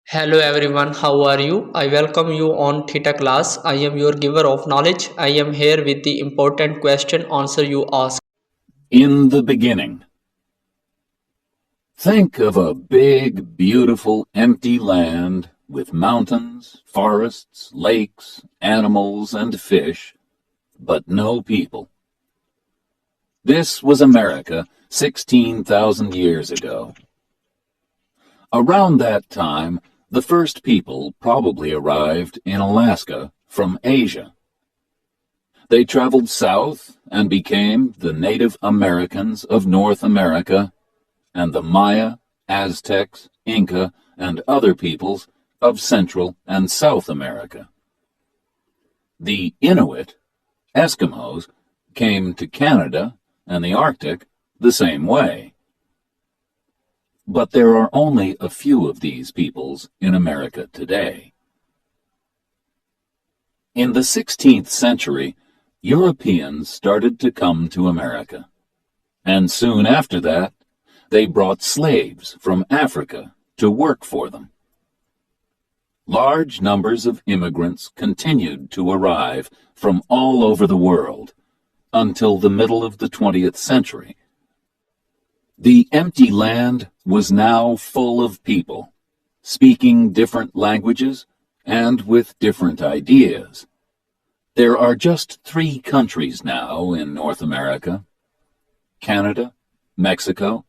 Hello everyone, how are you? I welcome you on Theta class. I am your giver of knowledge. I am here with the important question answer you ask. In the beginning. Think of a big, beautiful, empty land with mountains, forests, lakes, animals, and fish, but no people. This was America 16,000 years ago. Around that time, the first people probably arrived in Alaska from Asia. They traveled south and became the Native Americans of North America and the Maya, Aztecs, Inca, and other peoples of Central and South America. The Inuit, Eskimos, came to Canada and the Arctic the same way. But there are only a few of these peoples in America today. In the 16th century, Europeans started to come to America, and soon after that, they brought slaves from Africa to work for them. Large numbers of immigrants continued to arrive from all over the world until the middle of the 20th century. The empty land was now full of people, speaking different languages and with different ideas. There are just 3 countries now in North America: Canada, Mexico,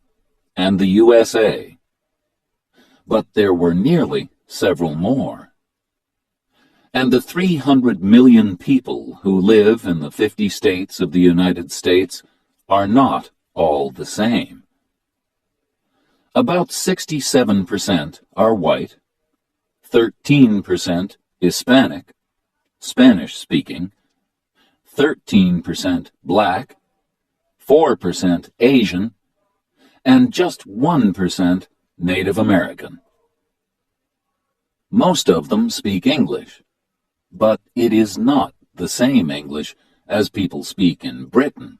and the USA. But there were nearly several more. And the 300 million people who live in the 50 states of the United States are not all the same. About 67% are white, 13% Hispanic, Spanish-speaking, 13% black, 4% Asian, and just 1% Native American. Most of them speak English, but it is not the same English as people speak in Britain,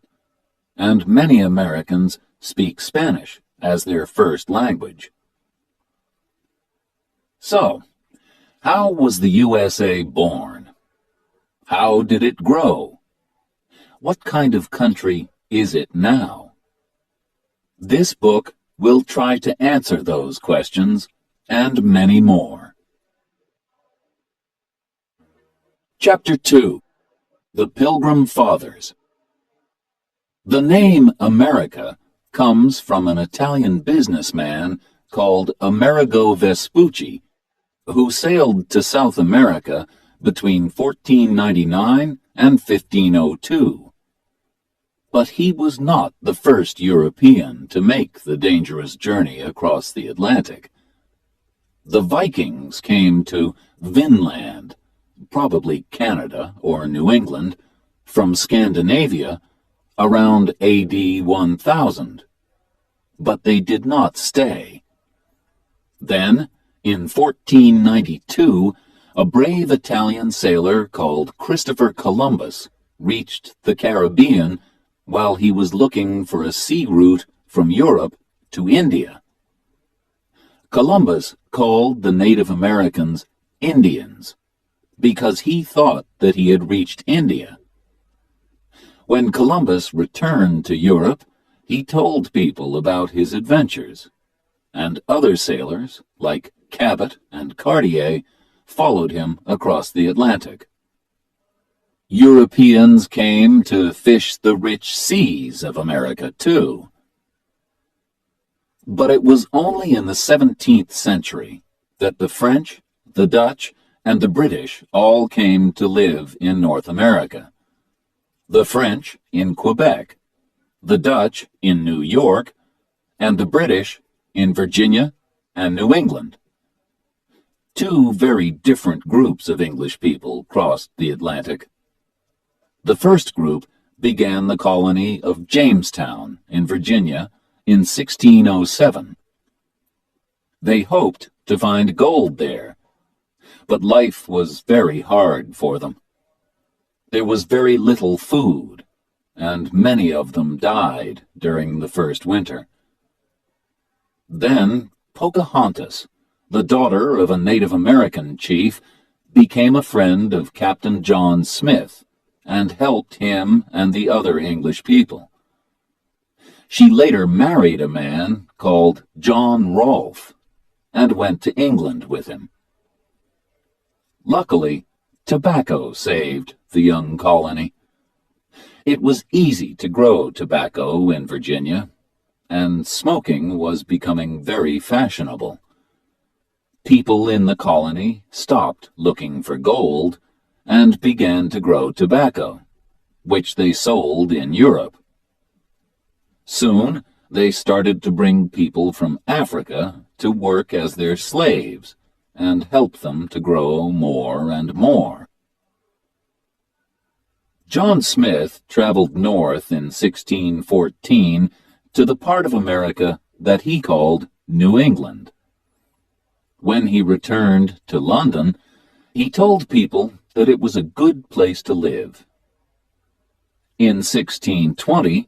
and many Americans speak Spanish as their first language. So, how was the USA born? How did it grow? What kind of country is it now? This book will try to answer those questions and many more. Chapter 2. The Pilgrim Fathers. The name America comes from an Italian businessman called Amerigo Vespucci, who sailed to South America between 1499 and 1502. But he was not the first European to make the dangerous journey across the Atlantic. The Vikings came to Vinland, probably Canada or New England, from Scandinavia around AD 1000. But they did not stay. Then, in 1492, a brave Italian sailor called Christopher Columbus reached the Caribbean while he was looking for a sea route from Europe to India. Columbus called the Native Americans Indians because he thought that he had reached India. When Columbus returned to Europe, he told people about his adventures, and other sailors, like Cabot and Cartier, followed him across the Atlantic. Europeans came to fish the rich seas of America, too. But it was only in the 17th century that the French, the Dutch, and the British all came to live in North America. The French in Quebec, the Dutch in New York, and the British in Virginia and New England. 2 very different groups of English people crossed the Atlantic. The first group began the colony of Jamestown in Virginia in 1607. They hoped to find gold there, but life was very hard for them. There was very little food, and many of them died during the first winter. Then Pocahontas, the daughter of a Native American chief, became a friend of Captain John Smith and helped him and the other English people. She later married a man called John Rolfe and went to England with him. Luckily, tobacco saved the young colony. It was easy to grow tobacco in Virginia, and smoking was becoming very fashionable. People in the colony stopped looking for gold and began to grow tobacco, which they sold in Europe. Soon, they started to bring people from Africa to work as their slaves and help them to grow more and more. John Smith traveled north in 1614 to the part of America that he called New England. When he returned to London, he told people that it was a good place to live. In 1620,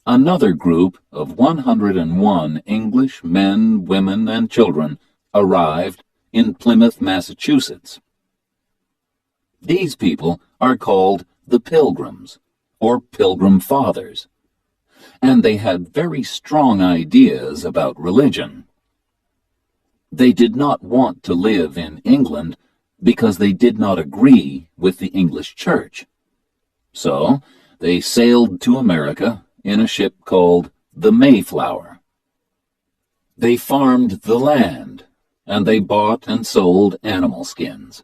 another group of 101 English men, women, and children arrived in Plymouth, Massachusetts. These people are called the Pilgrims, or Pilgrim Fathers, and they had very strong ideas about religion. They did not want to live in England because they did not agree with the English Church. So they sailed to America in a ship called the Mayflower. They farmed the land, and they bought and sold animal skins.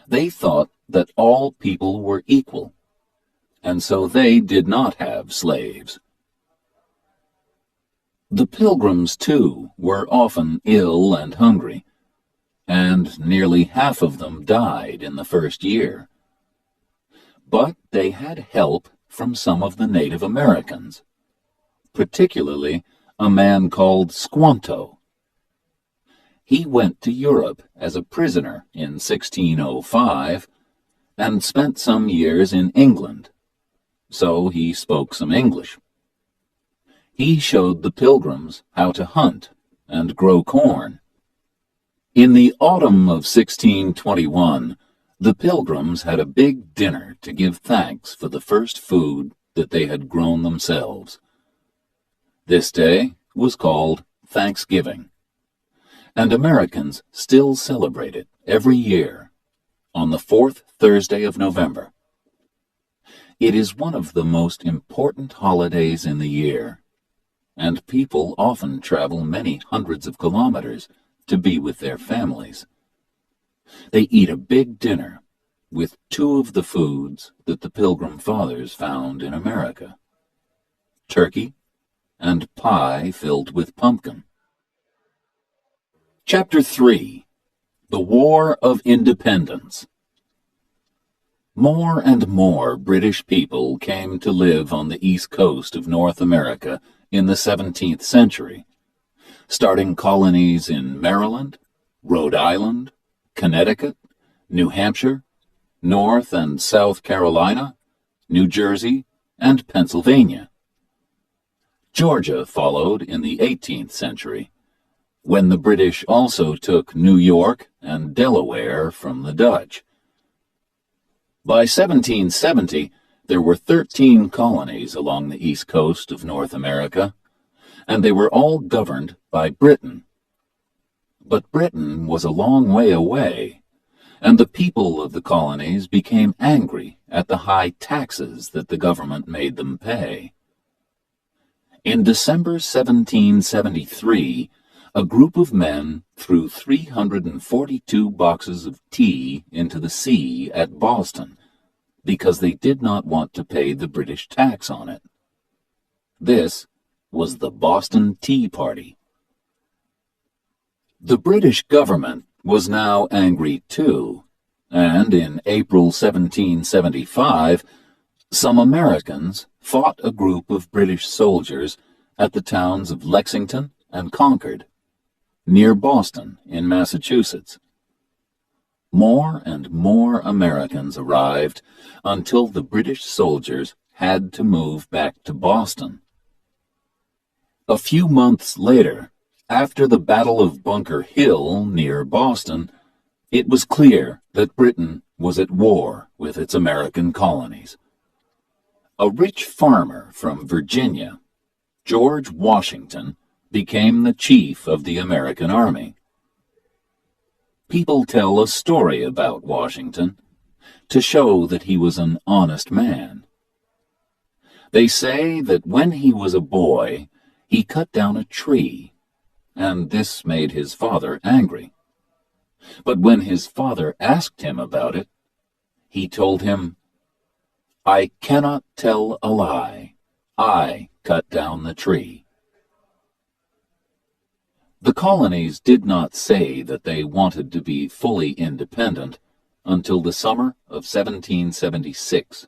They thought that all people were equal, and so they did not have slaves. The Pilgrims, too, were often ill and hungry, and nearly half of them died in the first year. But they had help from some of the Native Americans, particularly a man called Squanto. He went to Europe as a prisoner in 1605 and spent some years in England, so he spoke some English. He showed the Pilgrims how to hunt and grow corn. In the autumn of 1621, the Pilgrims had a big dinner to give thanks for the first food that they had grown themselves. This day was called Thanksgiving, and Americans still celebrate it every year on the fourth Thursday of November. It is one of the most important holidays in the year, and people often travel many hundreds of kilometers to be with their families. They eat a big dinner with two of the foods that the Pilgrim Fathers found in America: turkey and pie filled with pumpkin. Chapter 3: The War of Independence. More and more British people came to live on the east coast of North America in the 17th century, starting colonies in Maryland, Rhode Island, Connecticut, New Hampshire, North and South Carolina, New Jersey, and Pennsylvania. Georgia followed in the 18th century, when the British also took New York and Delaware from the Dutch. By 1770, there were 13 colonies along the east coast of North America, and they were all governed by Britain. But Britain was a long way away, and the people of the colonies became angry at the high taxes that the government made them pay. In December 1773, a group of men threw 342 boxes of tea into the sea at Boston because they did not want to pay the British tax on it. This was the Boston Tea Party. The British government was now angry too, and in April 1775, some Americans fought a group of British soldiers at the towns of Lexington and Concord, near Boston in Massachusetts. More and more Americans arrived until the British soldiers had to move back to Boston. A few months later, After the Battle of Bunker Hill near Boston, it was clear that Britain was at war with its American colonies. A rich farmer from Virginia, George Washington, became the chief of the American Army. People tell a story about Washington to show that he was an honest man. They say that when he was a boy, he cut down a tree, and this made his father angry. But when his father asked him about it, he told him, "I cannot tell a lie. I cut down the tree." The colonies did not say that they wanted to be fully independent until the summer of 1776.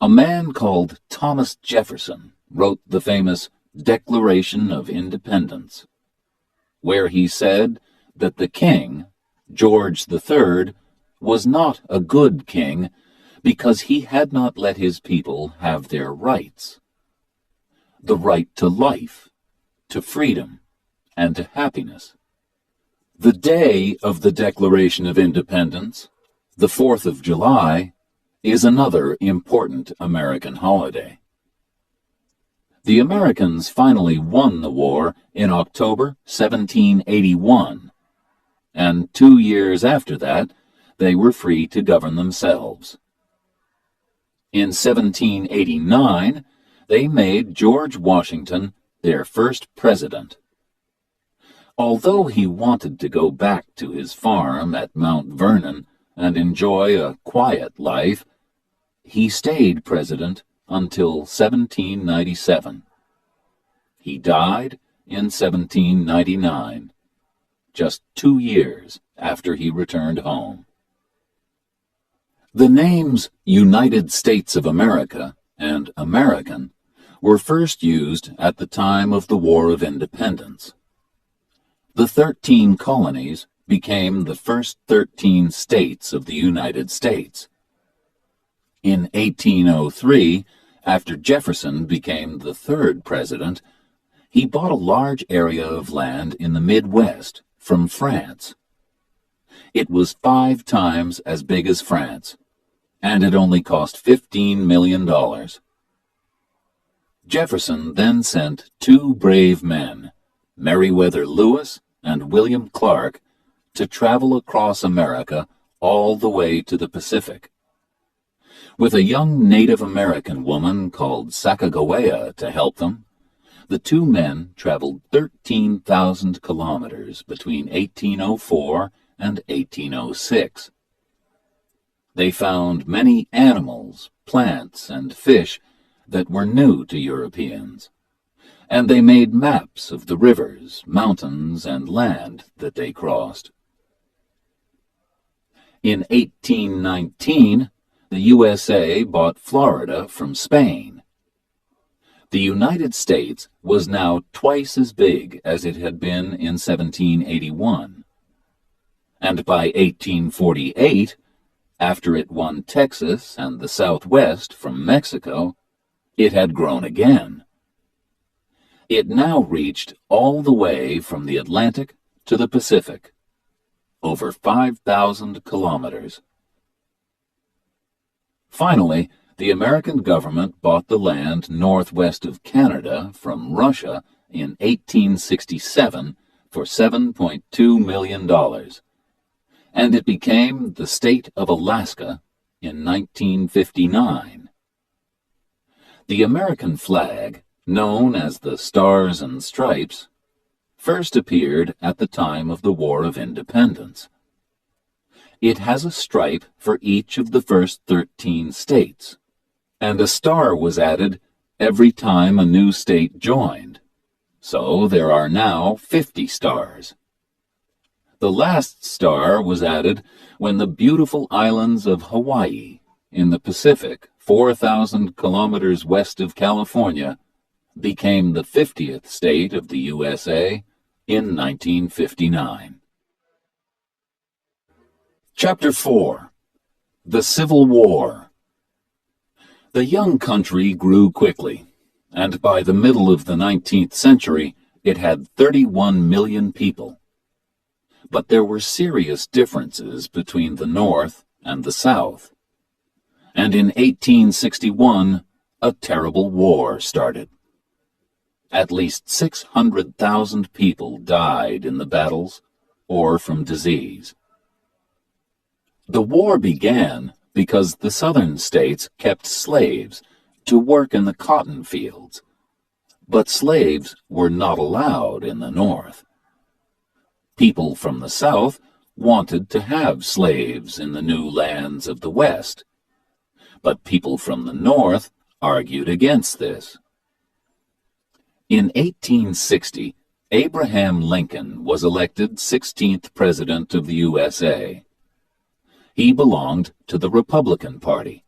A man called Thomas Jefferson wrote the famous Declaration of Independence, where he said that the king, George III, was not a good king because he had not let his people have their rights. The right to life, to freedom, and to happiness. The day of the Declaration of Independence, the 4th of July, is another important American holiday. The Americans finally won the war in October 1781, and 2 years after that, they were free to govern themselves. In 1789, they made George Washington their first president. Although he wanted to go back to his farm at Mount Vernon and enjoy a quiet life, he stayed president until 1797. He died in 1799, just 2 years after he returned home. The names United States of America and American were first used at the time of the War of Independence. The 13 colonies became the first 13 states of the United States. In 1803, after Jefferson became the third president, he bought a large area of land in the Midwest from France. It was 5 times as big as France, and it only cost $15 million. Jefferson then sent 2 brave men, Meriwether Lewis and William Clark, to travel across America all the way to the Pacific. With a young Native American woman called Sacagawea to help them, the 2 men traveled 13,000 kilometers between 1804 and 1806. They found many animals, plants, and fish that were new to Europeans, and they made maps of the rivers, mountains, and land that they crossed. In 1819, the USA bought Florida from Spain. The United States was now twice as big as it had been in 1781. And by 1848, after it won Texas and the Southwest from Mexico, it had grown again. It now reached all the way from the Atlantic to the Pacific, over 5,000 kilometers. Finally, the American government bought the land northwest of Canada from Russia in 1867 for $7.2 million, and it became the state of Alaska in 1959. The American flag, known as the Stars and Stripes, first appeared at the time of the War of Independence. It has a stripe for each of the first 13 states, and a star was added every time a new state joined. So there are now 50 stars. The last star was added when the beautiful islands of Hawaii in the Pacific, 4,000 kilometers west of California, became the 50th state of the USA in 1959. Chapter 4. The Civil War. The young country grew quickly, and by the middle of the 19th century, it had 31 million people. But there were serious differences between the North and the South. And in 1861, a terrible war started. At least 600,000 people died in the battles or from disease. The war began because the southern states kept slaves to work in the cotton fields, but slaves were not allowed in the North. People from the South wanted to have slaves in the new lands of the West, but people from the North argued against this. In 1860, Abraham Lincoln was elected 16th President of the USA. He belonged to the Republican Party,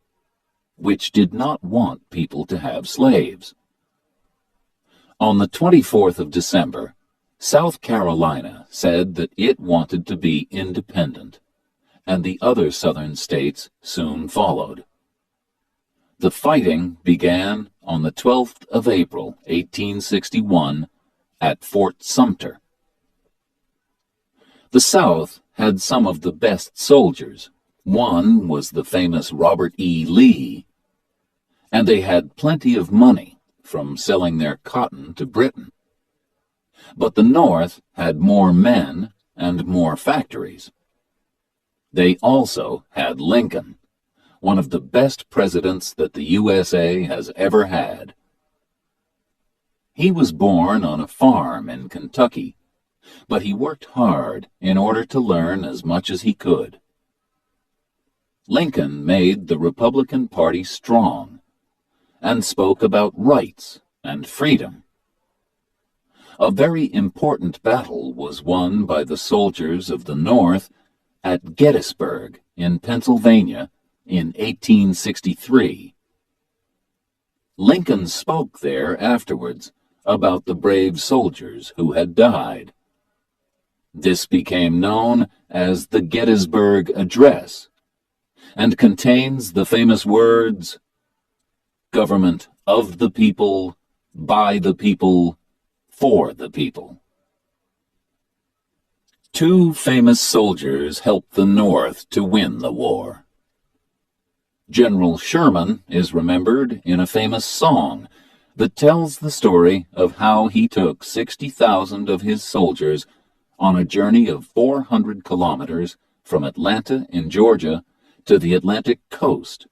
which did not want people to have slaves. On the 24th of December, South Carolina said that it wanted to be independent, and the other southern states soon followed. The fighting began on the 12th of April, 1861, at Fort Sumter. The South had some of the best soldiers. One was the famous Robert E. Lee, and they had plenty of money from selling their cotton to Britain. But the North had more men and more factories. They also had Lincoln, one of the best presidents that the USA has ever had. He was born on a farm in Kentucky, but he worked hard in order to learn as much as he could. Lincoln made the Republican Party strong and spoke about rights and freedom. A very important battle was won by the soldiers of the North at Gettysburg in Pennsylvania in 1863. Lincoln spoke there afterwards about the brave soldiers who had died. This became known as the Gettysburg Address and contains the famous words, "Government of the people, by the people, for the people." Two famous soldiers helped the North to win the war. General Sherman is remembered in a famous song that tells the story of how he took 60,000 of his soldiers on a journey of 400 kilometers from Atlanta in Georgia to the Atlantic coast.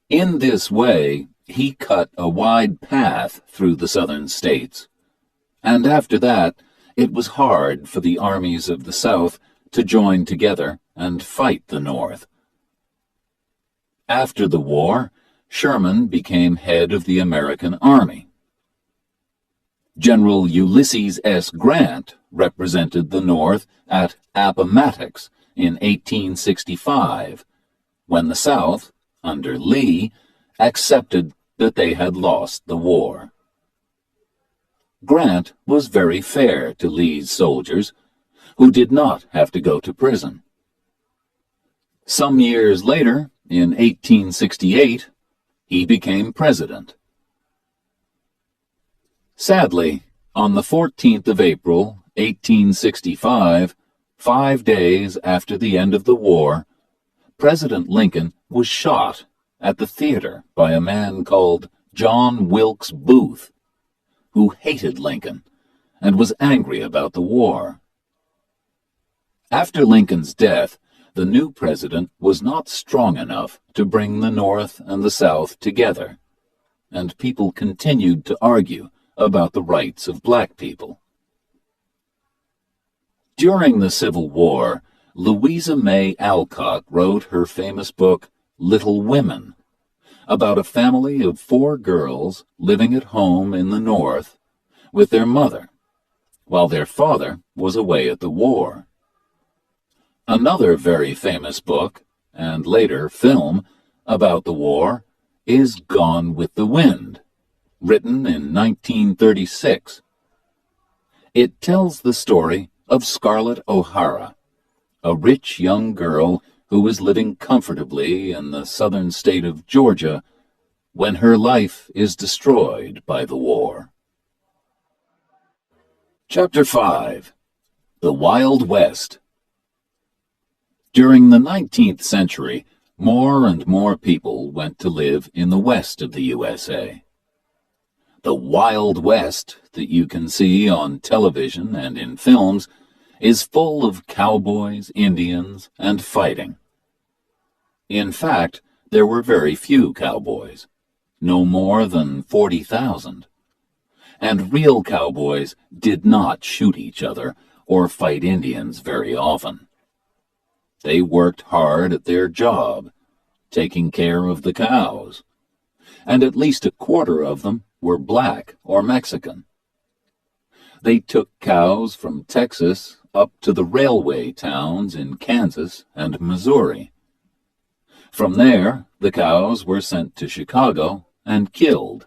In this way, he cut a wide path through the southern states, and after that, it was hard for the armies of the South to join together and fight the North. After the war, Sherman became head of the American Army. General Ulysses S. Grant represented the North at Appomattox in 1865, when the South, under Lee, accepted that they had lost the war. Grant was very fair to Lee's soldiers, who did not have to go to prison. Some years later, in 1868, he became president. Sadly, on the 14th of April, 1865, 5 days after the end of the war, President Lincoln was shot at the theater by a man called John Wilkes Booth, who hated Lincoln and was angry about the war. After Lincoln's death, the new president was not strong enough to bring the North and the South together, and people continued to argue about the rights of black people. During the Civil War, Louisa May Alcott wrote her famous book, Little Women, about a family of 4 girls living at home in the North with their mother, while their father was away at the war. Another very famous book, and later film, about the war is Gone with the Wind, written in 1936. It tells the story of Scarlett O'Hara, a rich young girl who was living comfortably in the southern state of Georgia when her life is destroyed by the war. Chapter 5. The Wild West. During the 19th century, more and more people went to live in the west of the USA. The Wild West that you can see on television and in films is full of cowboys, Indians, and fighting. In fact, there were very few cowboys, no more than 40,000. And real cowboys did not shoot each other or fight Indians very often. They worked hard at their job, taking care of the cows, and at least a quarter of them were black or Mexican. They took cows from Texas up to the railway towns in Kansas and Missouri. From there, the cows were sent to Chicago and killed,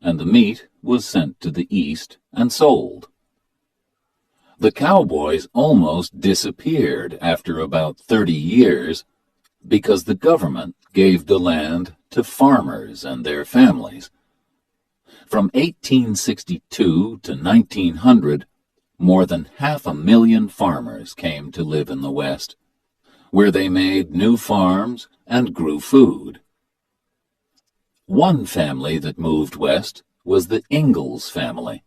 and the meat was sent to the east and sold. The cowboys almost disappeared after about 30 years because the government gave the land to farmers and their families. From 1862 to 1900, more than 500,000 farmers came to live in the West, where they made new farms and grew food. One family that moved west was the Ingalls family,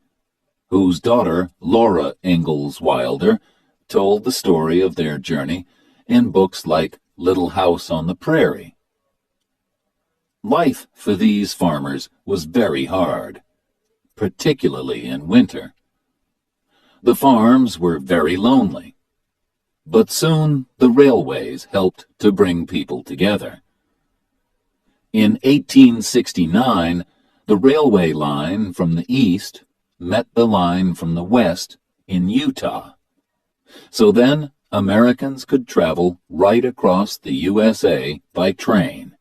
whose daughter, Laura Ingalls Wilder, told the story of their journey in books like Little House on the Prairie. Life for these farmers was very hard, particularly in winter. The farms were very lonely, but soon the railways helped to bring people together. In 1869, the railway line from the east met the line from the west in Utah. So then Americans could travel right across the USA by train.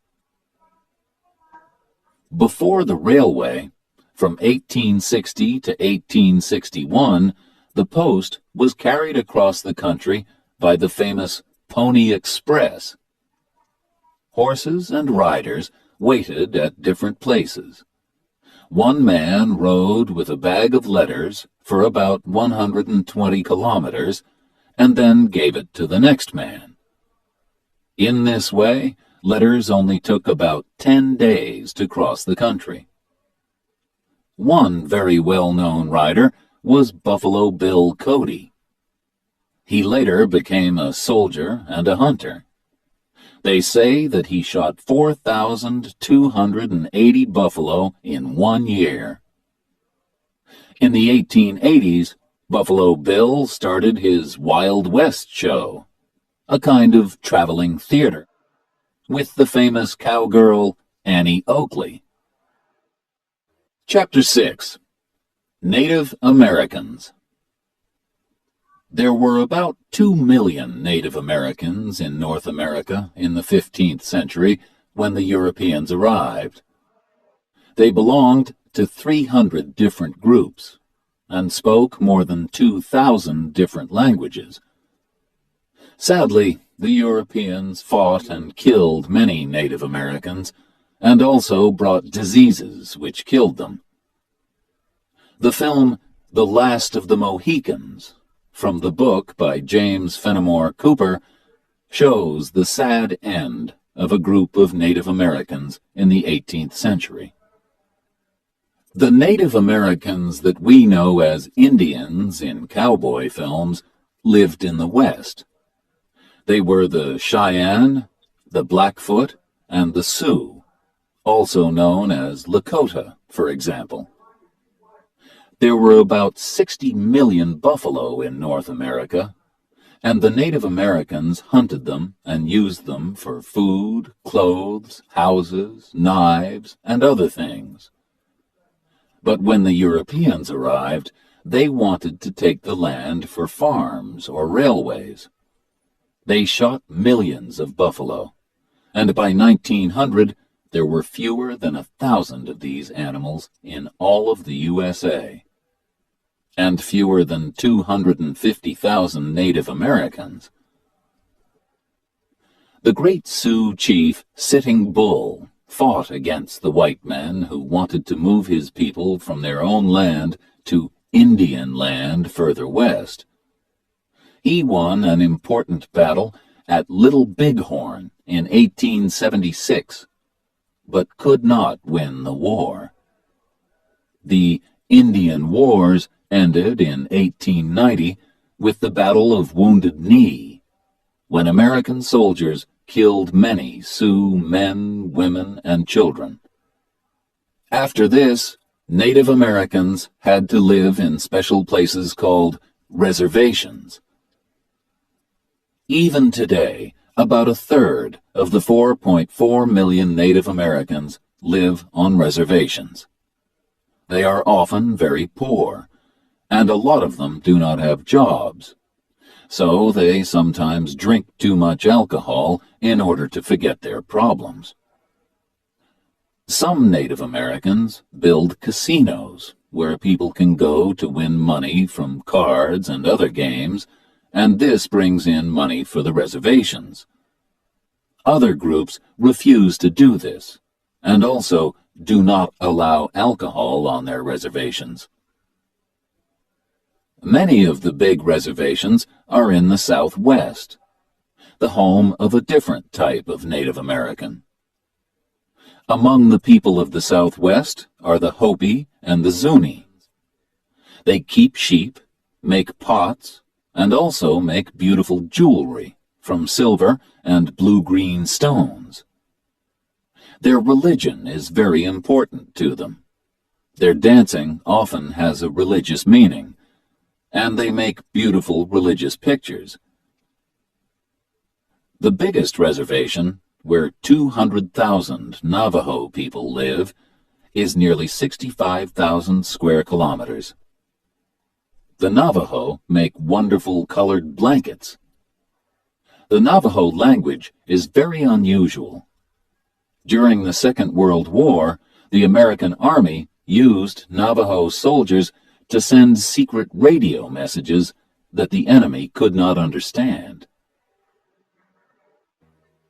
Before the railway, from 1860 to 1861, the post was carried across the country by the famous Pony Express. Horses and riders waited at different places. One man rode with a bag of letters for about 120 kilometers and then gave it to the next man. In this way, letters only took about 10 days to cross the country. One very well-known rider was Buffalo Bill Cody. He later became a soldier and a hunter. They say that he shot 4,280 buffalo in 1 year. In the 1880s, Buffalo Bill started his Wild West show, a kind of traveling theater, with the famous cowgirl Annie Oakley. Chapter 6. Native Americans. There were about 2 million Native Americans in North America in the 15th century when the Europeans arrived. They belonged to 300 different groups and spoke more than 2,000 different languages. Sadly, the Europeans fought and killed many Native Americans and also brought diseases which killed them. The film The Last of the Mohicans, from the book by James Fenimore Cooper, shows the sad end of a group of Native Americans in the 18th century. The Native Americans that we know as Indians in cowboy films lived in the West. They were the Cheyenne, the Blackfoot, and the Sioux, also known as Lakota, for example. There were about 60 million buffalo in North America, and the Native Americans hunted them and used them for food, clothes, houses, knives, and other things. But when the Europeans arrived, they wanted to take the land for farms or railways. They shot millions of buffalo, and by 1900 there were fewer than 1,000 of these animals in all of the USA, and fewer than 250,000 Native Americans. The great Sioux chief Sitting Bull fought against the white men who wanted to move his people from their own land to Indian land further west. He won an important battle at Little Bighorn in 1876, but could not win the war. The Indian Wars ended in 1890 with the Battle of Wounded Knee, when American soldiers killed many Sioux men, women, and children. After this, Native Americans had to live in special places called reservations. Even today, about a third of the 4.4 million Native Americans live on reservations. They are often very poor, and a lot of them do not have jobs. So they sometimes drink too much alcohol in order to forget their problems. Some Native Americans build casinos where people can go to win money from cards and other games, and this brings in money for the reservations. Other groups refuse to do this, and also do not allow alcohol on their reservations. Many of the big reservations are in the Southwest, the home of a different type of Native American. Among the people of the Southwest are the Hopi and the Zuni. They keep sheep, make pots, and also make beautiful jewelry from silver and blue-green stones. Their religion is very important to them. Their dancing often has a religious meaning, and they make beautiful religious pictures. The biggest reservation, where 200,000 Navajo people live, is nearly 65,000 square kilometers. The Navajo make wonderful colored blankets. The Navajo language is very unusual. During the Second World War, the American Army used Navajo soldiers to send secret radio messages that the enemy could not understand.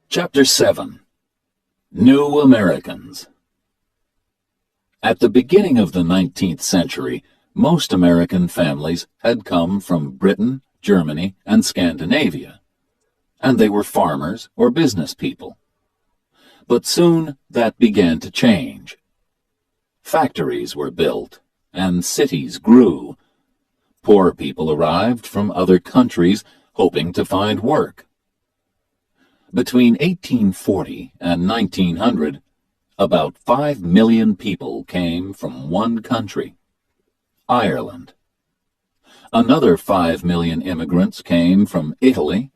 Chapter 7. New Americans. At the beginning of the 19th century, most American families had come from Britain, Germany, and Scandinavia, and they were farmers or business people. But soon that began to change. Factories were built, and cities grew. Poor people arrived from other countries hoping to find work. Between 1840 and 1900, about 5 million people came from one country, Ireland. Another 5 million immigrants came from Italy,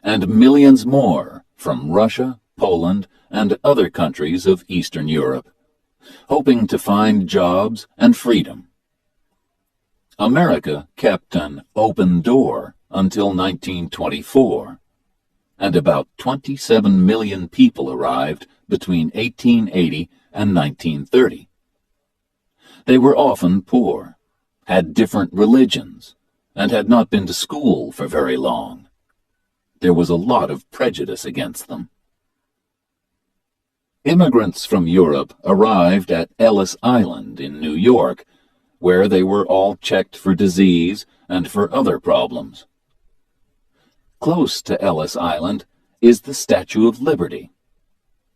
and millions more from Russia, Poland, and other countries of Eastern Europe, hoping to find jobs and freedom. America kept an open door until 1924, and about 27 million people arrived between 1880 and 1930. They were often poor, had different religions, and had not been to school for very long. There was a lot of prejudice against them. Immigrants from Europe arrived at Ellis Island in New York, where they were all checked for disease and for other problems. Close to Ellis Island is the Statue of Liberty.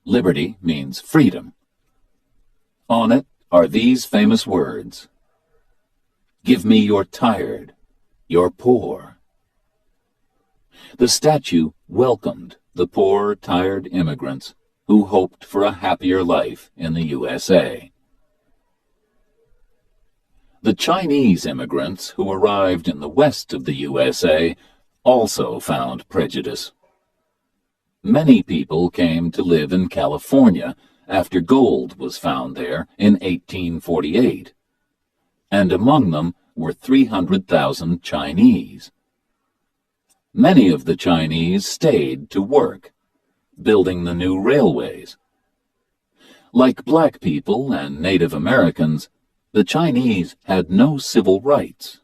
Liberty means freedom. On it are these famous words: "Give me your tired, your poor." The statue welcomed the poor, tired immigrants who hoped for a happier life in the USA. The Chinese immigrants who arrived in the west of the USA also found prejudice. Many people came to live in California after gold was found there in 1848, and among them were 300,000 Chinese. Many of the Chinese stayed to work, building the new railways. Like black people and Native Americans, the Chinese had no civil rights,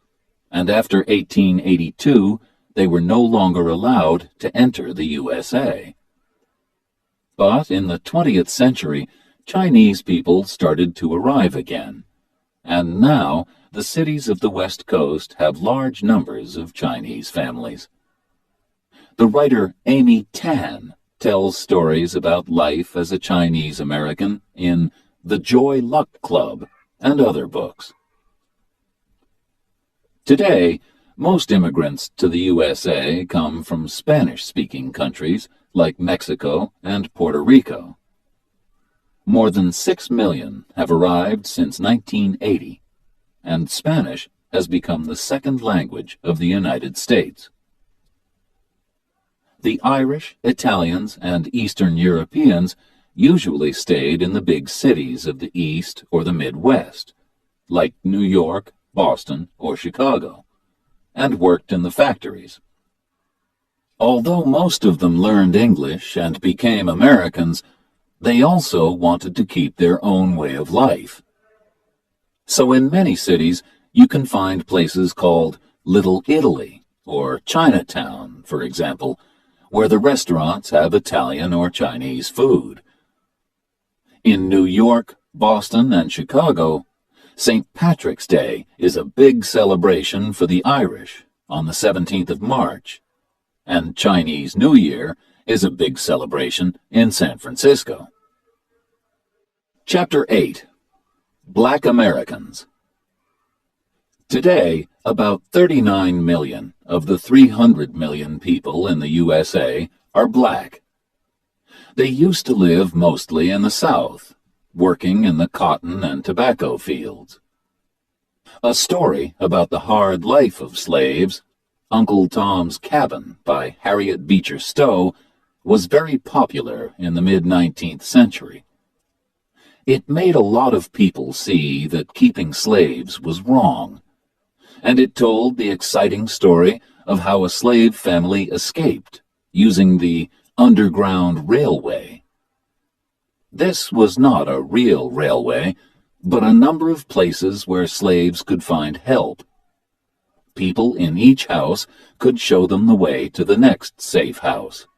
and after 1882 they were no longer allowed to enter the USA. But in the 20th century, Chinese people started to arrive again, and now the cities of the West Coast have large numbers of Chinese families. The writer Amy Tan tells stories about life as a Chinese American in The Joy Luck Club and other books. Today, most immigrants to the USA come from Spanish-speaking countries like Mexico and Puerto Rico. More than 6 million have arrived since 1980, and Spanish has become the second language of the United States. The Irish, Italians, and Eastern Europeans usually stayed in the big cities of the East or the Midwest, like New York, Boston, or Chicago, and worked in the factories. Although most of them learned English and became Americans, they also wanted to keep their own way of life. So in many cities, you can find places called Little Italy or Chinatown, for example, where the restaurants have Italian or Chinese food. In New York, Boston, and Chicago, St. Patrick's Day is a big celebration for the Irish on the 17th of March, and Chinese New Year is a big celebration in San Francisco. Chapter 8. Black Americans. Today, about 39 million of the 300 million people in the USA are black. They used to live mostly in the South, working in the cotton and tobacco fields. A story about the hard life of slaves, Uncle Tom's Cabin by Harriet Beecher Stowe, was very popular in the mid-19th century. It made a lot of people see that keeping slaves was wrong, and it told the exciting story of how a slave family escaped using the Underground Railway. This was not a real railway, but a number of places where slaves could find help. People in each house could show them the way to the next safe house.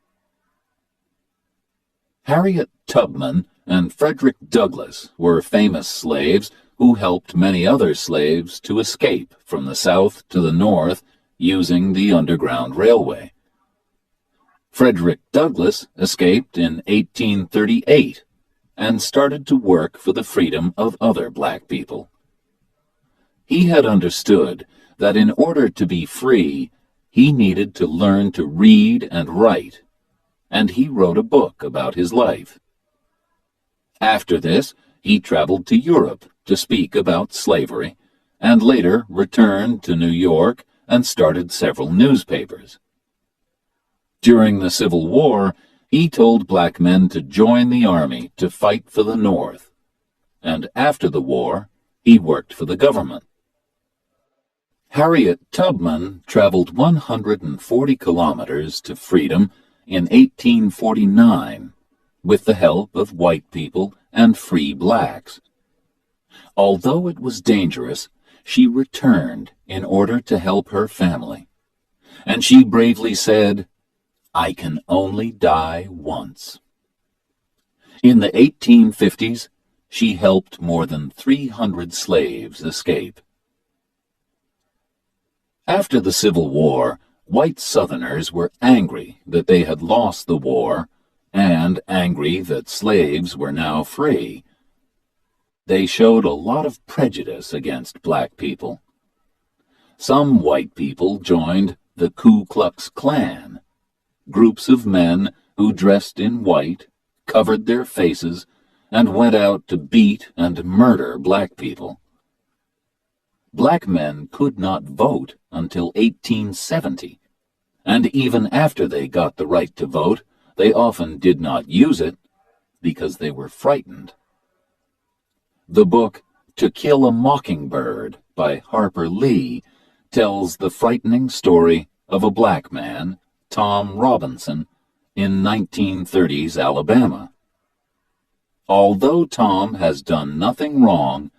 Harriet Tubman and Frederick Douglass were famous slaves who helped many other slaves to escape from the South to the North using the Underground Railway. Frederick Douglass escaped in 1838 and started to work for the freedom of other black people. He had understood that in order to be free, he needed to learn to read and write, and he wrote a book about his life. After this, he traveled to Europe to speak about slavery, and later returned to New York and started several newspapers. During the Civil War, he told black men to join the army to fight for the North, and after the war, he worked for the government. Harriet Tubman traveled 140 kilometers to freedom in 1849 with the help of white people and free blacks. Although it was dangerous, she returned in order to help her family, and she bravely said, "I can only die once." In the 1850s, she helped more than 300 slaves escape. After the Civil War, white Southerners were angry that they had lost the war and angry that slaves were now free. They showed a lot of prejudice against black people. Some white people joined the Ku Klux Klan, groups of men who dressed in white, covered their faces, and went out to beat and murder black people. Black men could not vote until 1870, and even after they got the right to vote, they often did not use it because they were frightened. The book To Kill a Mockingbird by Harper Lee tells the frightening story of a black man, Tom Robinson, in 1930s Alabama. Although Tom has done nothing wrong,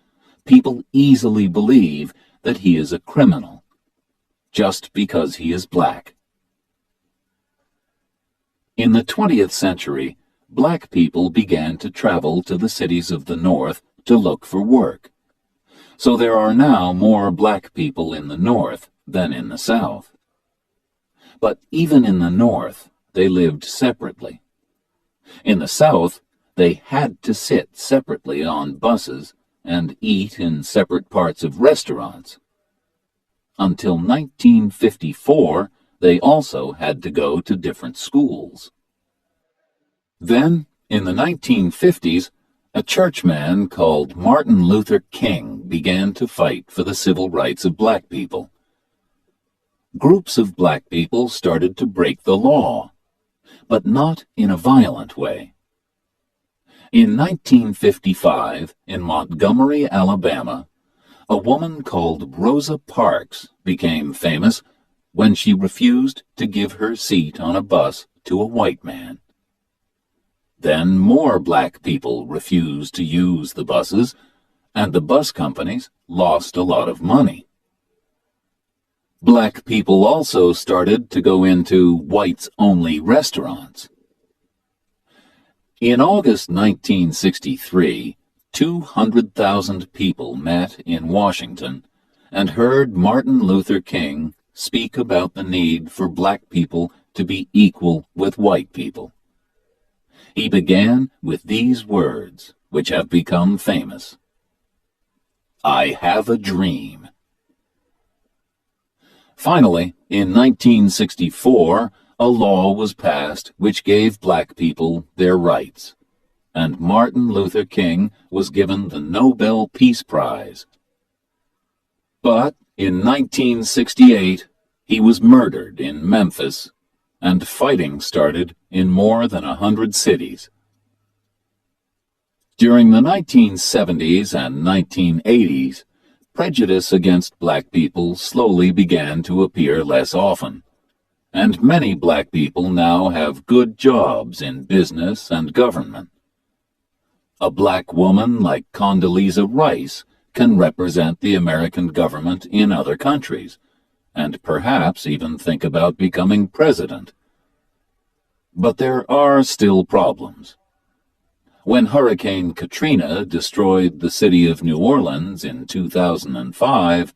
people easily believe that he is a criminal, just because he is black. In the 20th century, black people began to travel to the cities of the North to look for work. so there are now more black people in the North than in the South. But even in the North, they lived separately. In the South, they had to sit separately on buses and eat in separate parts of restaurants. Until 1954, they also had to go to different schools. Then, in the 1950s, a churchman called Martin Luther King began to fight for the civil rights of black people. Groups of black people started to break the law, but not in a violent way. In 1955, in Montgomery, Alabama, a woman called Rosa Parks became famous when she refused to give her seat on a bus to a white man. Then more black people refused to use the buses, and the bus companies lost a lot of money. Black people also started to go into whites-only restaurants. In August 1963, 200,000 people met in Washington and heard Martin Luther King speak about the need for black people to be equal with white people. He began with these words, which have become famous. "I have a dream." Finally, in 1964, a law was passed which gave black people their rights, and Martin Luther King was given the Nobel Peace Prize. But in 1968, he was murdered in Memphis, and fighting started in more than 100 cities. During the 1970s and 1980s, prejudice against black people slowly began to appear less often, and many black people now have good jobs in business and government. A black woman like Condoleezza Rice can represent the American government in other countries, and perhaps even think about becoming president. But there are still problems. When Hurricane Katrina destroyed the city of New Orleans in 2005,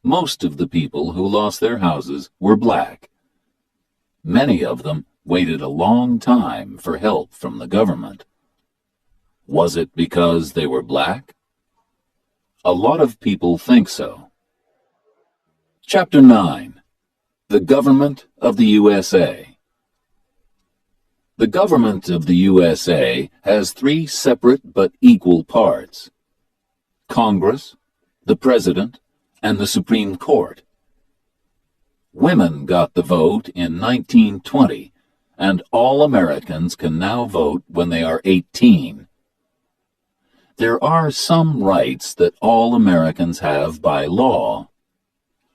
most of the people who lost their houses were black. Many of them waited a long time for help from the government. Was it because they were black? A lot of people think so. Chapter 9. The Government of the USA. The government of the USA has three separate but equal parts: Congress, the President, and the Supreme Court. Women got the vote in 1920, and all Americans can now vote when they are 18. There are some rights that all Americans have by law.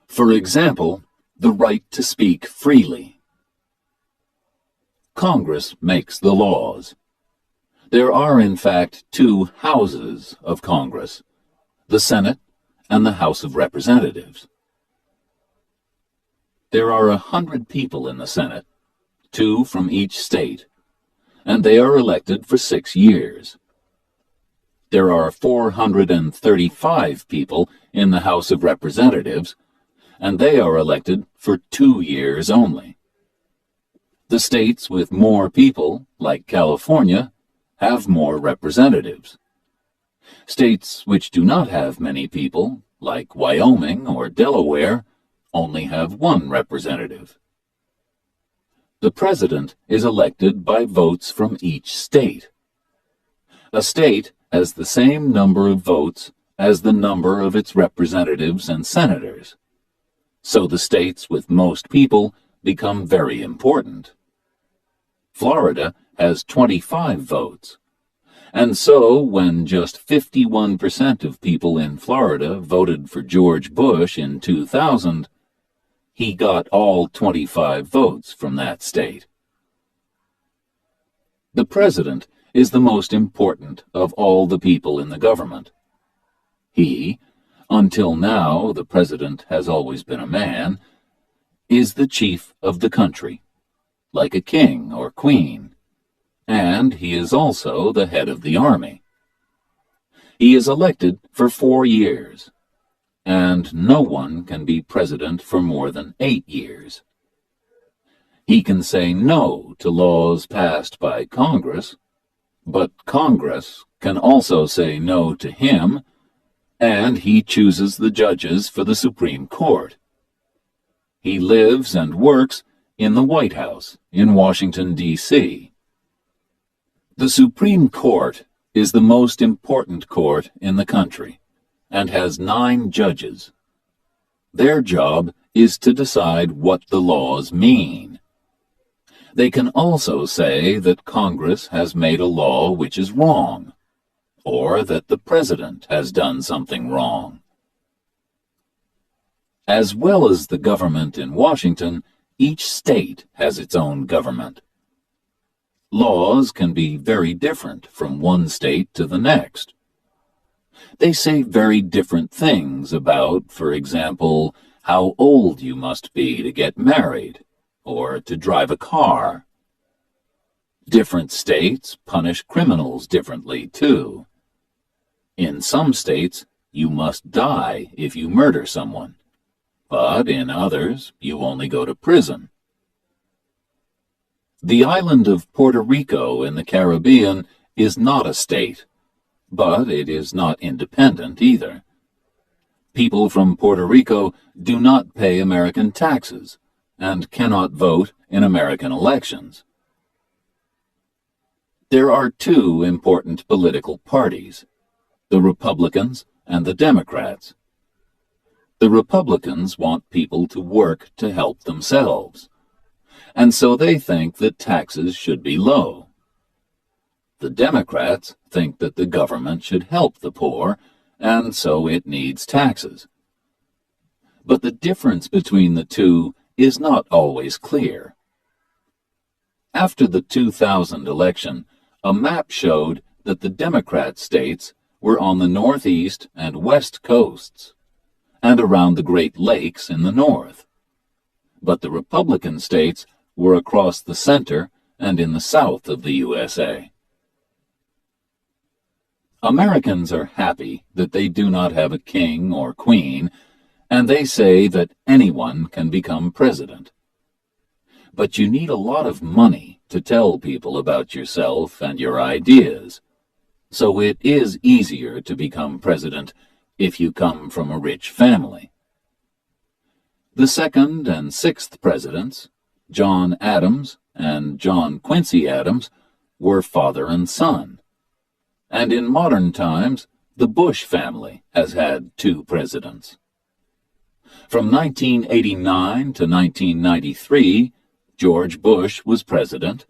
For example, the right to speak freely. Congress makes the laws. There are, in fact, two houses of Congress, the Senate and the House of Representatives. There are 100 people in the Senate, 2 from each state, and they are elected for 6 years. There are 435 people in the House of Representatives, and they are elected for 2 years only. The states with more people, like California, have more representatives. States which do not have many people, like Wyoming or Delaware, only have 1 representative. The president is elected by votes from each state. A state has the same number of votes as the number of its representatives and senators. So the states with most people become very important. Florida has 25 votes. And so, when just 51% of people in Florida voted for George Bush in 2000, he got all 25 votes from that state. The president is the most important of all the people in the government. He, until now the president has always been a man, is the chief of the country, like a king or queen, and he is also the head of the army. He is elected for 4 years, and no one can be president for more than 8 years. He can say no to laws passed by Congress, but Congress can also say no to him, and he chooses the judges for the Supreme Court. He lives and works in the White House in Washington, D.C. The Supreme Court is the most important court in the country and has 9 judges. Their job is to decide what the laws mean. They can also say that Congress has made a law which is wrong, or that the President has done something wrong. As well as the government in Washington, each state has its own government. Laws can be very different from one state to the next. They say very different things about, for example, how old you must be to get married, or to drive a car. Different states punish criminals differently, too. In some states, you must die if you murder someone, but in others, you only go to prison. The island of Puerto Rico in the Caribbean is not a state, but it is not independent either. People from Puerto Rico do not pay American taxes and cannot vote in American elections. There are 2 important political parties, the Republicans and the Democrats. The Republicans want people to work to help themselves, and so they think that taxes should be low. The Democrats think that the government should help the poor, and so it needs taxes. But the difference between the 2 is not always clear. After the 2000 election, a map showed that the Democrat states were on the northeast and west coasts, and around the Great Lakes in the north. But the Republican states were across the center and in the south of the USA. Americans are happy that they do not have a king or queen, and they say that anyone can become president. But you need a lot of money to tell people about yourself and your ideas, so it is easier to become president if you come from a rich family. The 2nd and 6th presidents, John Adams and John Quincy Adams, were father and son. And in modern times, the Bush family has had 2 presidents. From 1989 to 1993, George Bush was president,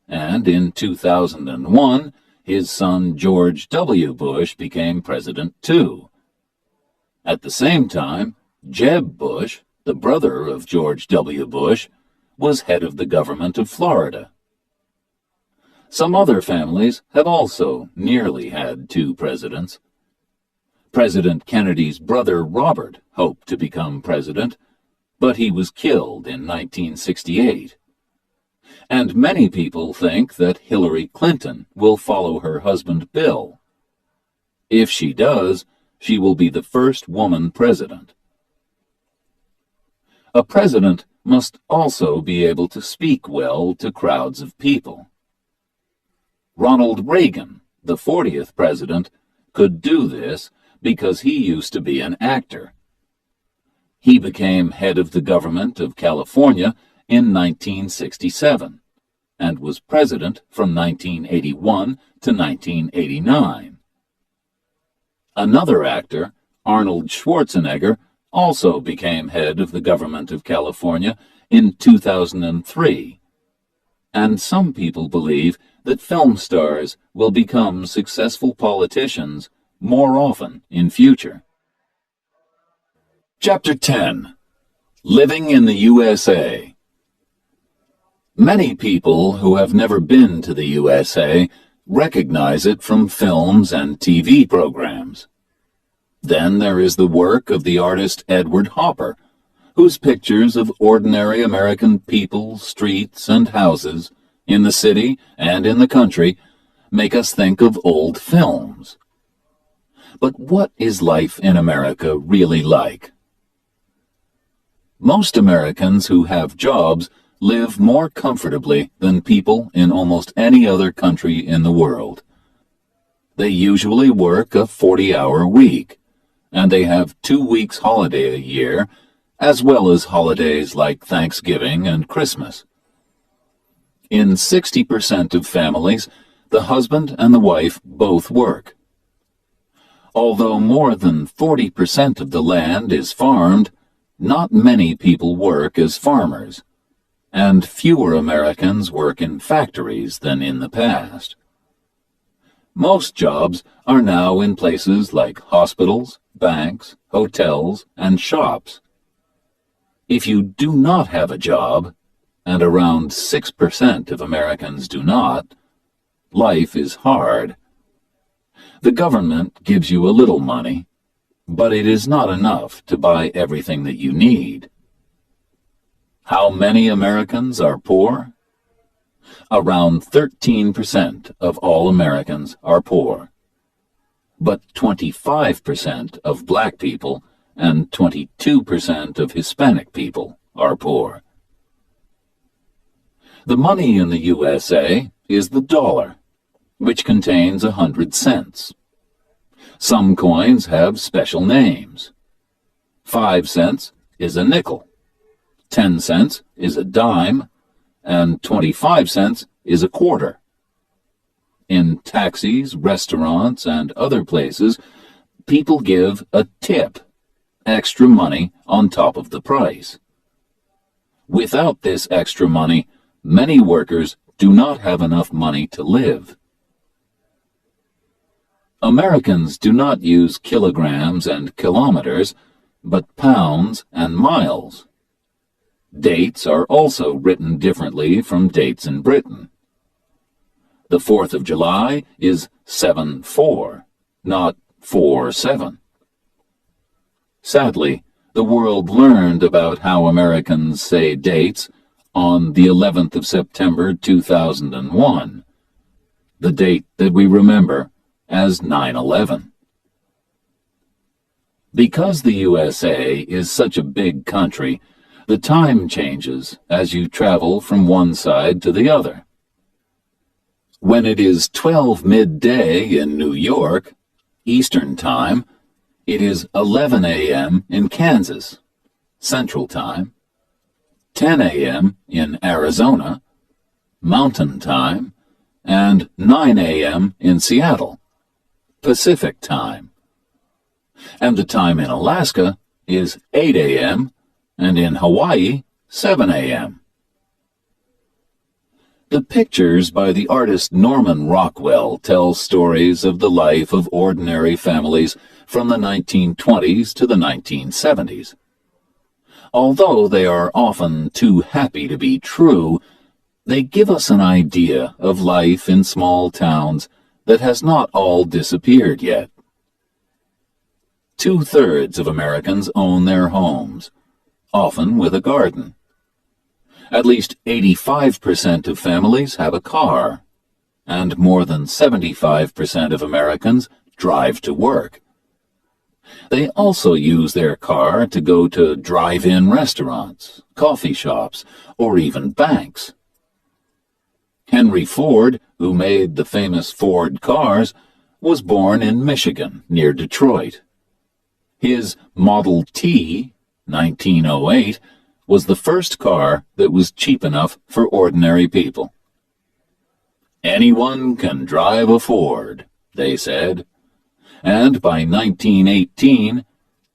and in 2001, his son George W. Bush became president too. At the same time, Jeb Bush, the brother of George W. Bush, was head of the government of Florida. Some other families have also nearly had 2 presidents. President Kennedy's brother Robert hoped to become president, but he was killed in 1968. And many people think that Hillary Clinton will follow her husband Bill. If she does, she will be the first woman president. A president must also be able to speak well to crowds of people. Ronald Reagan, the 40th president, could do this because he used to be an actor. He became head of the government of California in 1967 and was president from 1981 to 1989. Another actor, Arnold Schwarzenegger, also became head of the government of California in 2003. And some people believe that film stars will become successful politicians more often in future. Chapter 10. Living in the USA. Many people who have never been to the USA recognize it from films and TV programs. Then there is the work of the artist Edward Hopper, whose pictures of ordinary American people, streets, and houses in the city and in the country make us think of old films. But what is life in America really like? Most Americans who have jobs live more comfortably than people in almost any other country in the world. They usually work a 40-hour week, and they have 2 weeks holiday a year, as well as holidays like Thanksgiving and Christmas. In 60% of families, the husband and the wife both work. Although more than 40% of the land is farmed, not many people work as farmers, and fewer Americans work in factories than in the past. Most jobs are now in places like hospitals, banks, hotels, and shops. If you do not have a job, and around 6% of Americans do not, life is hard. The government gives you a little money, but it is not enough to buy everything that you need. How many Americans are poor? Around 13% of all Americans are poor, but 25% of black people and 22% of Hispanic people are poor. The money in the USA is the dollar, which contains 100 cents. Some coins have special names. 5 cents is a nickel, 10 cents is a dime, and 25 cents is a quarter. In taxis, restaurants, and other places, people give a tip, extra money on top of the price. Without this extra money, many workers do not have enough money to live. Americans do not use kilograms and kilometers, but pounds and miles. Dates are also written differently from dates in Britain. The 4th of July is 7-4, not 4-7. Sadly, the world learned about how Americans say dates on the 11th of September 2001, the date that we remember as 9/11. Because the USA is such a big country, the time changes as you travel from one side to the other. When it is 12 midday in New York, Eastern Time, it is 11 a.m. in Kansas, Central Time, 10 a.m. in Arizona, Mountain Time, and 9 a.m. in Seattle, Pacific Time. And the time in Alaska is 8 a.m. and in Hawaii, 7 a.m. The pictures by the artist Norman Rockwell tell stories of the life of ordinary families from the 1920s to the 1970s. Although they are often too happy to be true, they give us an idea of life in small towns that has not all disappeared yet. 2/3 of Americans own their homes, often with a garden. At least 85% of families have a car, and more than 75% of Americans drive to work. They also use their car to go to drive-in restaurants, coffee shops, or even banks. Henry Ford, who made the famous Ford cars, was born in Michigan, near Detroit. His Model T, 1908, was the first car that was cheap enough for ordinary people. Anyone can drive a Ford, they said. And by 1918,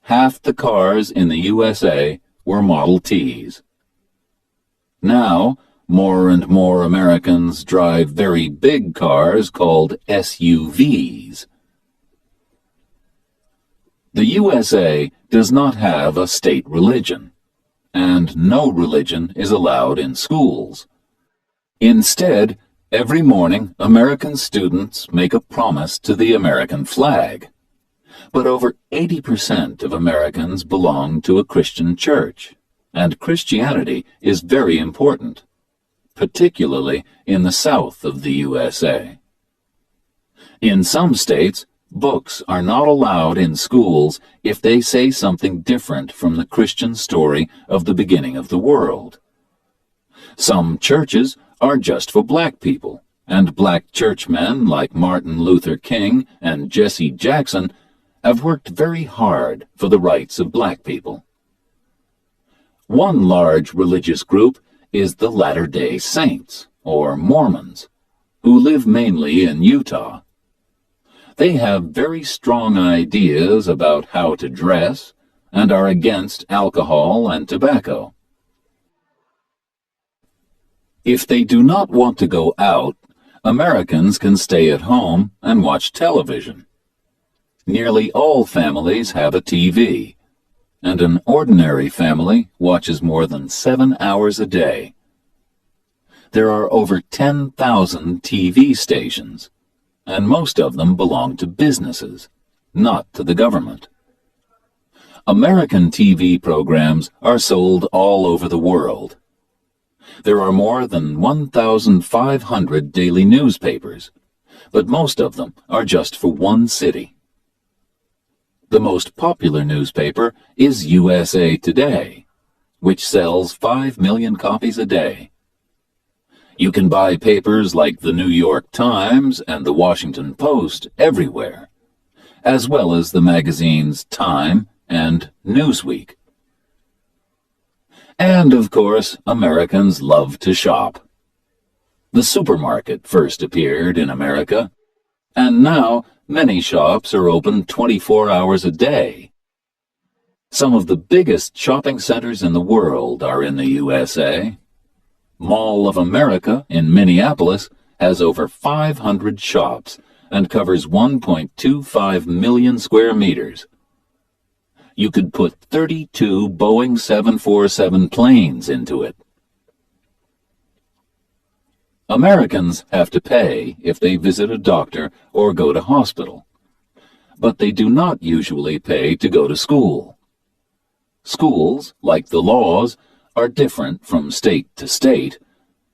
half the cars in the USA were Model Ts. Now, more and more Americans drive very big cars called SUVs. The USA does not have a state religion, and no religion is allowed in schools. Instead, every morning American students make a promise to the American flag. But over 80% of Americans belong to a Christian church, and Christianity is very important, particularly in the south of the USA. In some states, Books are not allowed in schools if they say something different from the Christian story of the beginning of the world. Some churches are just for black people, and black churchmen like Martin Luther King and Jesse Jackson have worked very hard for the rights of black people. One large religious group is the Latter-day Saints, or Mormons, who live mainly in Utah. They have very strong ideas about how to dress and are against alcohol and tobacco. If they do not want to go out, Americans can stay at home and watch television. Nearly all families have a TV, and an ordinary family watches more than 7 hours a day. There are over 10,000 TV stations, and most of them belong to businesses, not to the government. American TV programs are sold all over the world. There are more than 1,500 daily newspapers, but most of them are just for one city. The most popular newspaper is USA Today, which sells 5 million copies a day. You can buy papers like the New York Times and the Washington Post everywhere, as well as the magazines Time and Newsweek. And, of course, Americans love to shop. The supermarket first appeared in America, and now many shops are open 24 hours a day. Some of the biggest shopping centers in the world are in the USA. Mall of America in Minneapolis has over 500 shops and covers 1.25 million square meters. You could put 32 Boeing 747 planes into it. Americans have to pay if they visit a doctor or go to hospital, but they do not usually pay to go to school. Schools, like the laws, are different from state to state,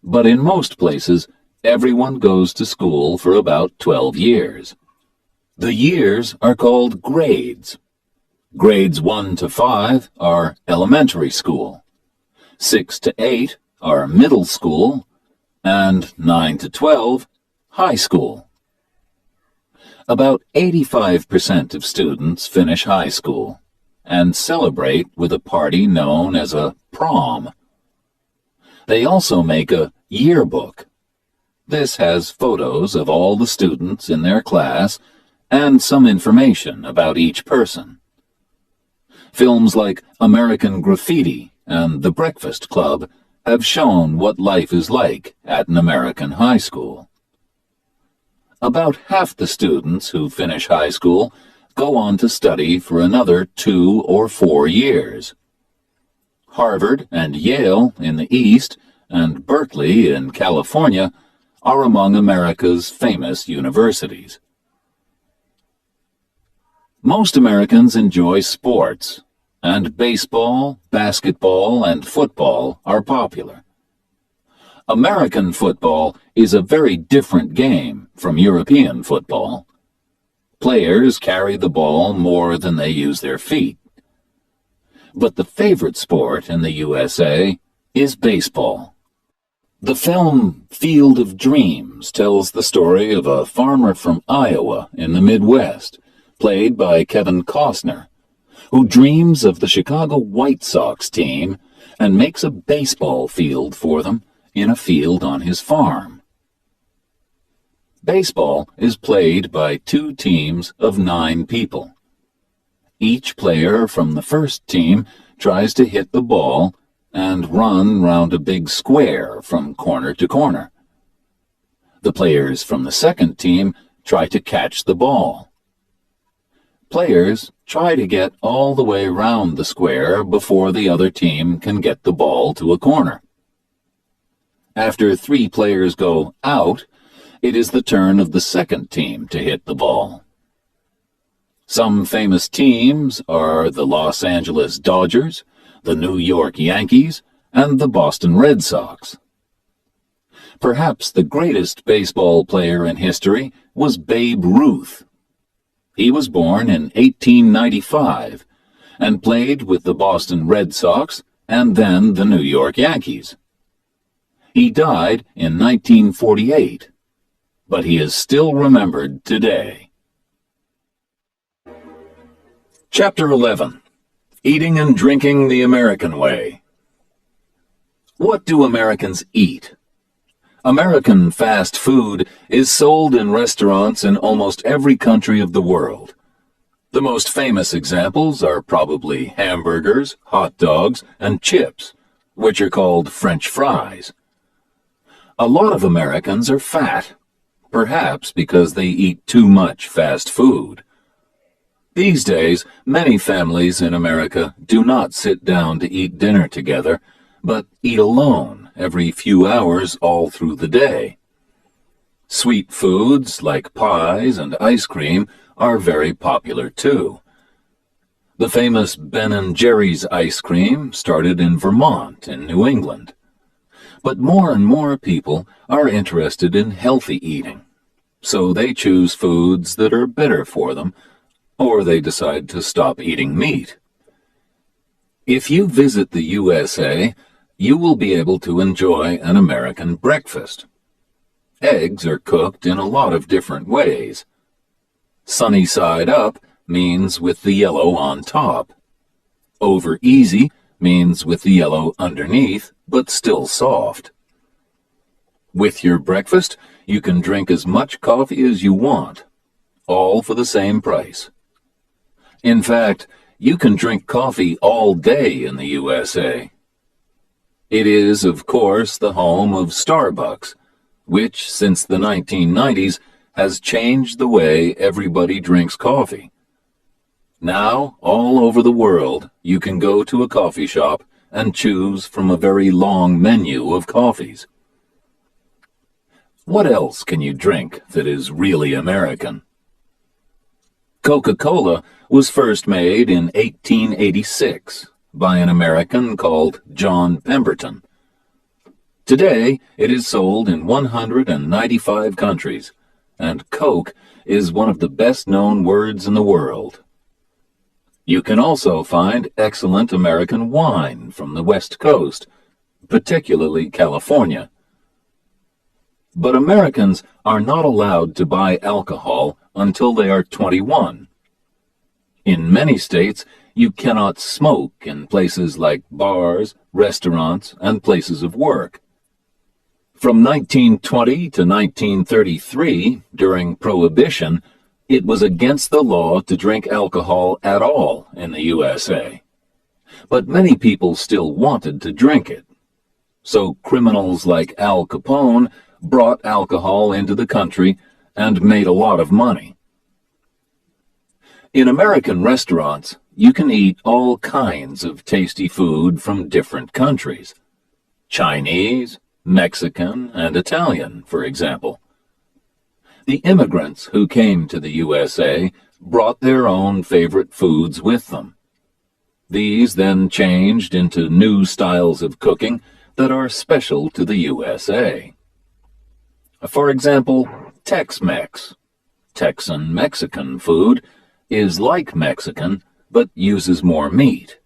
but in most places, everyone goes to school for about 12 years. The years are called grades. Grades 1 to 5 are elementary school, 6 to 8 are middle school, and 9 to 12, high school. About 85% of students finish high school and celebrate with a party known as a prom. They also make a yearbook. This has photos of all the students in their class and some information about each person. Films like American Graffiti and The Breakfast Club have shown what life is like at an American high school. About half the students who finish high school go on to study for another 2 or 4 years. Harvard and Yale in the East and Berkeley in California are among America's famous universities. Most Americans enjoy sports, and baseball, basketball, and football are popular. American football is a very different game from European football. Players carry the ball more than they use their feet. But the favorite sport in the USA is baseball. The film Field of Dreams tells the story of a farmer from Iowa in the Midwest, played by Kevin Costner, who dreams of the Chicago White Sox team and makes a baseball field for them in a field on his farm. Baseball is played by 2 teams of 9 people. Each player from the first team tries to hit the ball and run round a big square from corner to corner. The players from the second team try to catch the ball. Players try to get all the way round the square before the other team can get the ball to a corner. After 3 players go out, it is the turn of the second team to hit the ball. Some famous teams are the Los Angeles Dodgers, the New York Yankees, and the Boston Red Sox. Perhaps the greatest baseball player in history was Babe Ruth. He was born in 1895 and played with the Boston Red Sox and then the New York Yankees. He died in 1948, but he is still remembered today. Chapter 11. Eating and Drinking the American Way. What do Americans eat? American fast food is sold in restaurants in almost every country of the world. The most famous examples are probably hamburgers, hot dogs, and chips, which are called French fries. A lot of Americans are fat, perhaps because they eat too much fast food. These days, many families in America do not sit down to eat dinner together, but eat alone every few hours all through the day. Sweet foods like pies and ice cream are very popular too. The famous Ben & Jerry's ice cream started in Vermont in New England. But more and more people are interested in healthy eating, so they choose foods that are better for them, or they decide to stop eating meat. If you visit the USA, you will be able to enjoy an American breakfast. Eggs are cooked in a lot of different ways. Sunny side up means with the yellow on top. Over easy means with the yellow underneath, but still soft. With your breakfast, you can drink as much coffee as you want, all for the same price. In fact, you can drink coffee all day in the USA. It is, of course, the home of Starbucks, which, since the 1990s, has changed the way everybody drinks coffee. Now, all over the world, you can go to a coffee shop and choose from a very long menu of coffees. What else can you drink that is really American? Coca-Cola was first made in 1886 by an American called John Pemberton. Today, it is sold in 195 countries, and Coke is one of the best-known words in the world. You can also find excellent American wine from the West Coast, particularly California. But Americans are not allowed to buy alcohol until they are 21. In many states, you cannot smoke in places like bars, restaurants, and places of work. From 1920 to 1933, during Prohibition, it was against the law to drink alcohol at all in the USA. But many people still wanted to drink it. So criminals like Al Capone brought alcohol into the country and made a lot of money. In American restaurants, you can eat all kinds of tasty food from different countries. Chinese, Mexican, and Italian, for example. The immigrants who came to the USA brought their own favorite foods with them. These then changed into new styles of cooking that are special to the USA. For example, Tex-Mex, Texan Mexican food, is like Mexican, but uses more meat.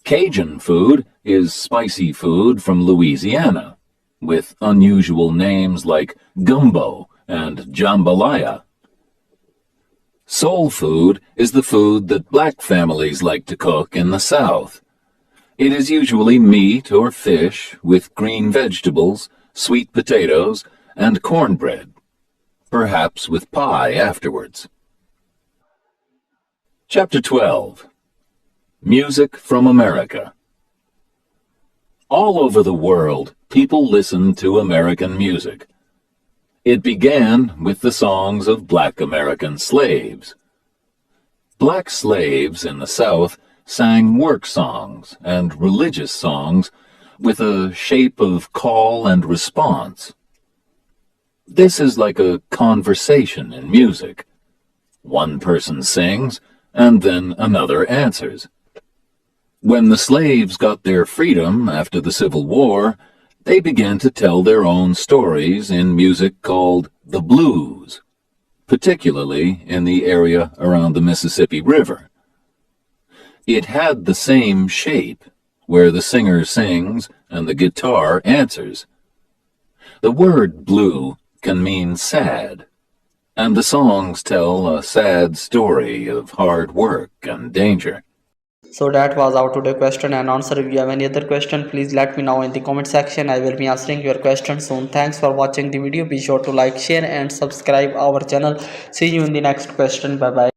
Cajun food is spicy food from Louisiana, with unusual names like gumbo and jambalaya. Soul food is the food that black families like to cook in the South. It is usually meat or fish with green vegetables, sweet potatoes, and cornbread, perhaps with pie afterwards. Chapter 12. Music from America. All over the world, people listen to American music. It began with the songs of black American slaves. Black slaves in the South sang work songs and religious songs with a shape of call and response. This is like a conversation in music. One person sings, and then another answers. When the slaves got their freedom after the Civil War, they began to tell their own stories in music called the blues. particularly in the area around the Mississippi River. It had the same shape, where the singer sings and the guitar answers. The word blue can mean sad, and the songs tell a sad story of hard work and danger. So that was our today question and answer. If you have any other question, please let me know in the comment section. I will be answering your question soon. Thanks for watching the video. Be sure to like, share and subscribe our channel. See you in the next question. Bye bye.